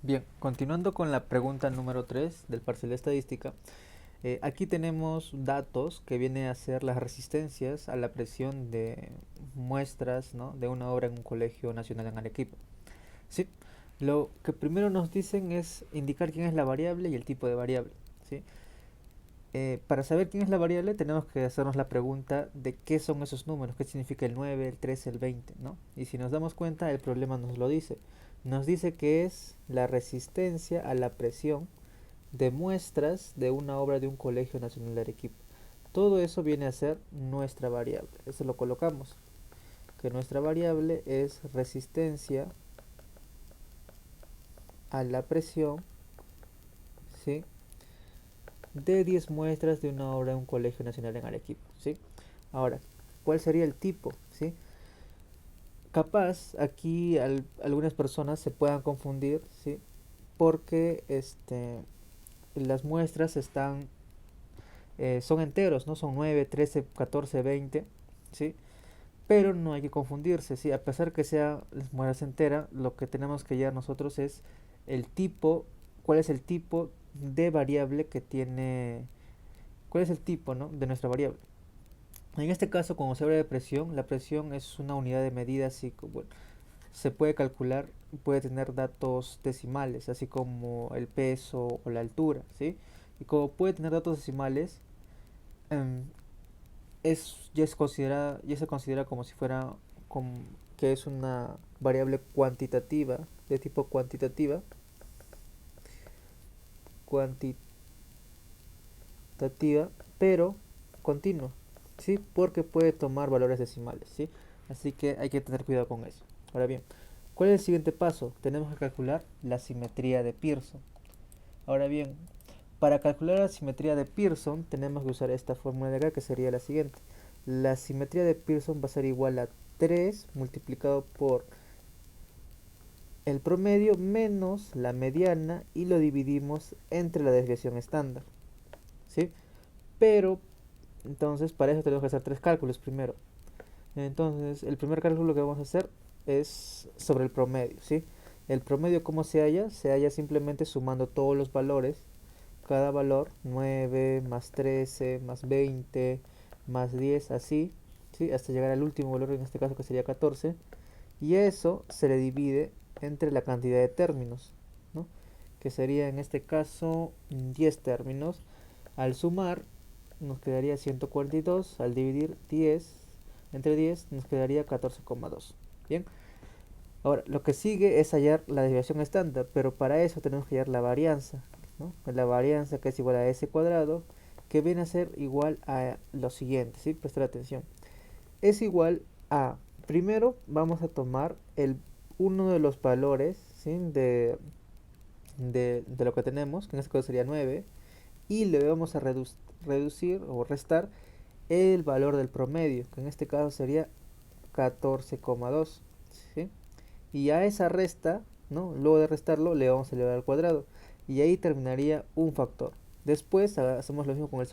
Bien, continuando con la pregunta número 3 del parcial de estadística, aquí tenemos datos que vienen a ser las resistencias a la presión de muestras, ¿no?, de una obra en un colegio nacional en Arequipa. ¿Sí? Lo que primero nos dicen es indicar quién es la variable y el tipo de variable. ¿Sí? Para saber quién es la variable tenemos que hacernos la pregunta de qué son esos números, qué significa el 9, el 13, el 20, ¿no? Y si nos damos cuenta, el problema nos lo dice. Nos dice que es la resistencia a la presión de muestras de una obra de un colegio nacional de Arequipa. Todo eso viene a ser nuestra variable. Eso lo colocamos. Que nuestra variable es resistencia a la presión, ¿sí?, de 10 muestras de una obra de un colegio nacional en Arequipa, ¿sí? Ahora, ¿cuál sería el tipo? ¿Sí? Capaz aquí algunas personas se puedan confundir, ¿sí? Porque las muestras son enteros, ¿no? Son 9, 13, 14, 20, ¿sí? Pero no hay que confundirse, ¿sí? A pesar que sea las muestras enteras, lo que tenemos que hallar nosotros es el tipo, cuál es el tipo de variable que tiene, cuál es el tipo, ¿no?, de nuestra variable. En este caso, cuando se habla de presión, la presión es una unidad de medida, así que bueno, se puede calcular, puede tener datos decimales, así como el peso o la altura, ¿sí? Y como puede tener datos decimales, em, ya se considera como si fuera, como, que es una variable cuantitativa, de tipo cuantitativa, pero continua, ¿sí? Porque puede tomar valores decimales, ¿sí? Así que hay que tener cuidado con eso. Ahora bien, ¿cuál es el siguiente paso? Tenemos que calcular la simetría de Pearson. Ahora bien, para calcular la simetría de Pearson tenemos que usar esta fórmula de acá, que sería la siguiente. La simetría de Pearson va a ser igual a 3 multiplicado por el promedio menos la mediana y lo dividimos entre la desviación estándar, ¿sí? Pero entonces para eso tenemos que hacer tres cálculos primero. Entonces el primer cálculo que vamos a hacer es sobre el promedio, ¿sí? El promedio, ¿cómo se halla? Se halla simplemente sumando todos los valores. Cada valor, 9 más 13 más 20 más 10, así, ¿sí?, hasta llegar al último valor, en este caso que sería 14. Y eso se le divide entre la cantidad de términos, ¿no?, que sería en este caso 10 términos. Al sumar nos quedaría 142, al dividir 10 entre 10 nos quedaría 14,2. Bien, ahora lo que sigue es hallar la desviación estándar, pero para eso tenemos que hallar la varianza, ¿no? La varianza, que es igual a s cuadrado, que viene a ser igual a lo siguiente, ¿sí? Prestar atención. Es igual a, primero vamos a tomar uno de los valores, ¿sí?, de lo que tenemos, que en este caso sería 9, y le vamos a reducir o restar el valor del promedio, que en este caso sería 14,2, ¿sí? Y a esa resta, ¿no?, luego de restarlo, le vamos a elevar al cuadrado. Y ahí terminaría un factor. Después hacemos lo mismo con el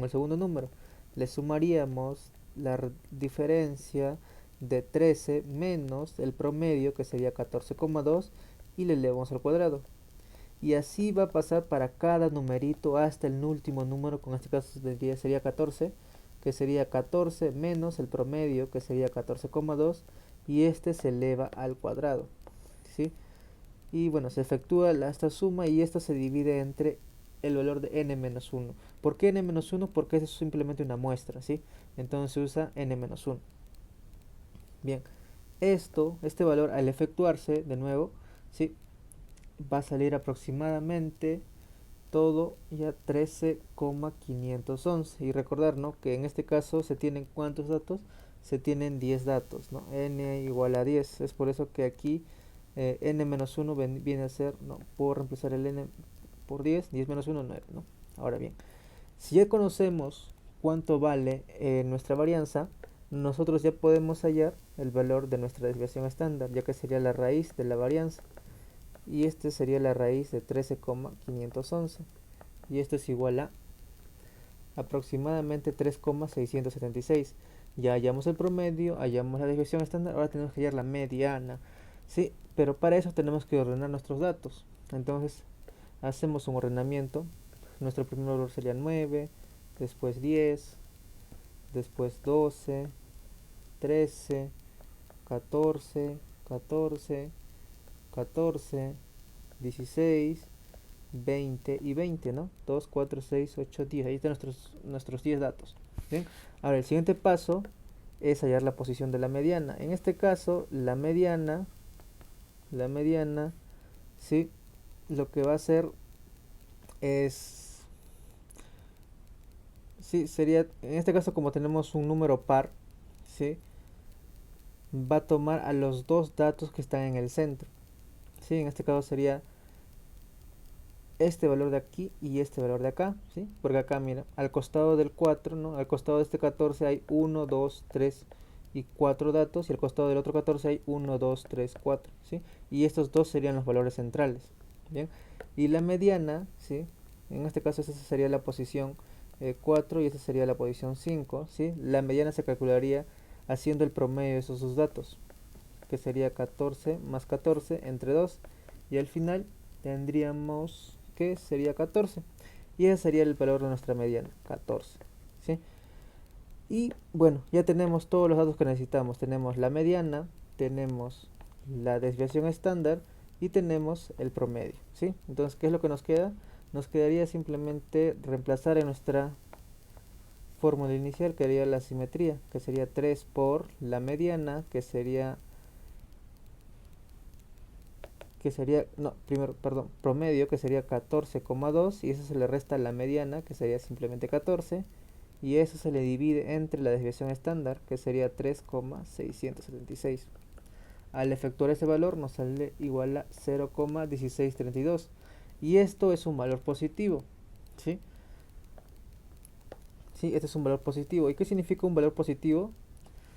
segundo número. Le sumaríamos la diferencia de 13 menos el promedio, que sería 14,2, y le elevamos al cuadrado. Y así va a pasar para cada numerito hasta el último número, con este caso sería 14, que sería 14 menos el promedio, que sería 14,2, y este se eleva al cuadrado, ¿sí? Y bueno, se efectúa esta suma y esta se divide entre el valor de n-1. ¿Por qué n-1? Porque es simplemente una muestra, ¿sí? Entonces se usa n-1. Bien, este valor, al efectuarse de nuevo, ¿sí?, va a salir aproximadamente todo ya 13,511. Y recordar, ¿no?, que en este caso se tienen ¿cuántos datos? Se tienen 10 datos, ¿no? N igual a 10. Es por eso que aquí n-1 viene a ser, ¿no?, puedo reemplazar el n por 10, 10 menos 1, 9, ¿no? Ahora bien, si ya conocemos cuánto vale nuestra varianza, nosotros ya podemos hallar el valor de nuestra desviación estándar, ya que sería la raíz de la varianza. Y este sería la raíz de 13,511. Y esto es igual a aproximadamente 3,676. Ya hallamos el promedio, hallamos la desviación estándar, ahora tenemos que hallar la mediana, ¿sí? pero para eso tenemos que ordenar nuestros datos. Entonces hacemos un ordenamiento. Nuestro primer valor sería 9, después 10, después 12, 13, 14, 14, 14, 16, 20 y 20, ¿no? 2, 4, 6, 8, 10. Ahí están nuestros 10 datos. ¿Bien? Ahora, el siguiente paso es hallar la posición de la mediana. En este caso, la mediana, ¿sí? Lo que va a hacer es, sí, sería, en este caso como tenemos un número par, ¿sí? Va a tomar a los dos datos que están en el centro, ¿sí? En este caso sería este valor de aquí y este valor de acá, ¿sí? Porque acá, mira, al costado del 4, ¿no? Al costado de este 14 hay 1, 2, 3 y 4 datos, y al costado del otro 14 hay 1, 2, 3, 4, ¿sí? Y estos dos serían los valores centrales, ¿bien? Y la mediana, ¿sí? En este caso esa sería la posición 4 y esta sería la posición 5, ¿sí? La mediana se calcularía haciendo el promedio de esos dos datos, que sería 14 más 14 entre 2, y al final tendríamos que sería 14, y ese sería el valor de nuestra mediana, 14, ¿sí? Y bueno, ya tenemos todos los datos que necesitamos. Tenemos la mediana, tenemos la desviación estándar y tenemos el promedio, ¿sí? Entonces, ¿qué es lo que nos queda? Nos quedaría simplemente reemplazar en nuestra fórmula inicial, que sería la simetría, que sería 3 por la mediana, no, primero, perdón, promedio, que sería 14,2, y eso se le resta a la mediana, que sería simplemente 14, y eso se le divide entre la desviación estándar, que sería 3,676. Al efectuar ese valor nos sale igual a 0,1632, y esto es un valor positivo, ¿sí? Sí, este es un valor positivo. ¿Y qué significa un valor positivo?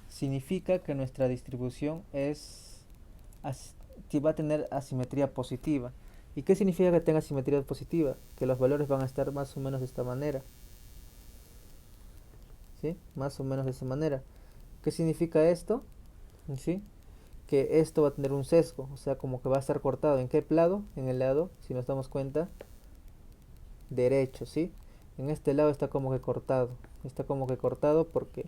Significa que nuestra distribución va a tener asimetría positiva. ¿Y qué significa que tenga asimetría positiva? Que los valores van a estar más o menos de esta manera, ¿sí? Más o menos de esta manera. ¿Qué significa esto? ¿Sí? Que esto va a tener un sesgo, o sea, como que va a estar cortado. ¿En qué lado? En el lado, si nos damos cuenta, derecho, ¿sí? En este lado está como que cortado. Está como que cortado porque...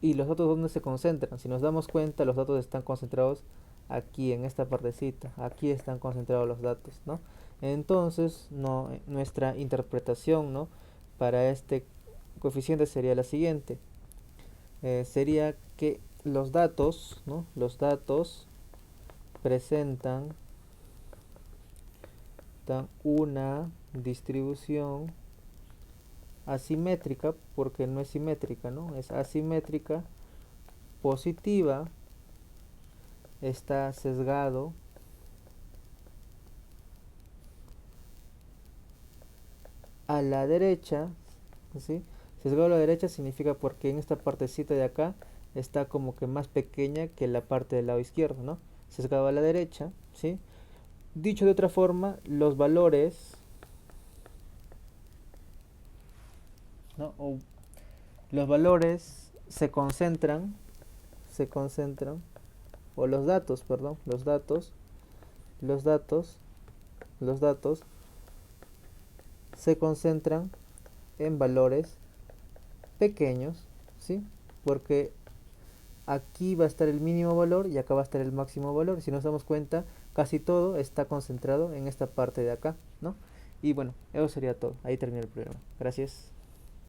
y los datos, ¿dónde se concentran? Si nos damos cuenta, los datos están concentrados aquí, en esta partecita. Aquí están concentrados los datos, ¿no? Entonces, nuestra interpretación, ¿no? Para este coeficiente sería la siguiente. Sería que los datos, ¿no? Los datos presentan una distribución asimétrica, porque no es simétrica, ¿no? Es asimétrica, positiva, está sesgado a la derecha, ¿sí? Sesgado a la derecha significa porque en esta partecita de acá está como que más pequeña que la parte del lado izquierdo, ¿no? Sesgado a la derecha, ¿sí? Dicho de otra forma, los valores, ¿no? O los valores se concentran, o los datos, perdón, los datos, los datos se concentran en valores pequeños, ¿sí? Porque aquí va a estar el mínimo valor y acá va a estar el máximo valor. Si nos damos cuenta, casi todo está concentrado en esta parte de acá, ¿no? Y bueno, eso sería todo. Ahí termina el programa. Gracias.